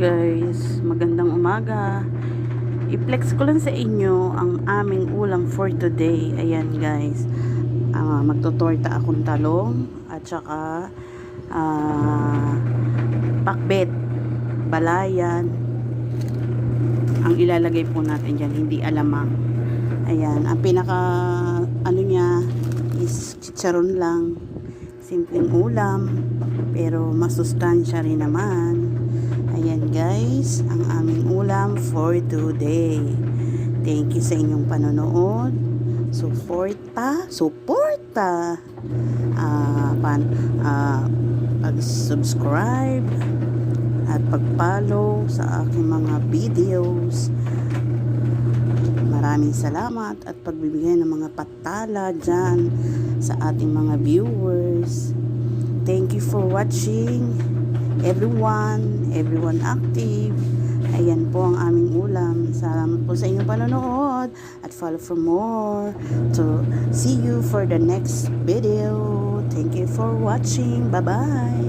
guys, magandang umaga. I-flex ko lang sa inyo ang aming ulam for today. Ayan guys, magtotorta akong talong at saka pakbet, balayan. Ang ilalagay po natin dyan, hindi alamang. Ayan, ang pinaka ano niya is chicharon lang. Simpleng ulam, pero masustansya rin naman. Ayan guys, ang aming ulam for today. Thank you sa inyong panonood. Suporta, pag-subscribe at pag-follow sa aking mga videos. Maraming salamat at pagbibigay ng mga patala dyan sa ating mga viewers. Thank you for watching. Everyone active. Ayan po ang aming ulam. Salamat po sa inyong panonood at follow for more. So, see you for the next video. Thank you for watching. Bye-bye.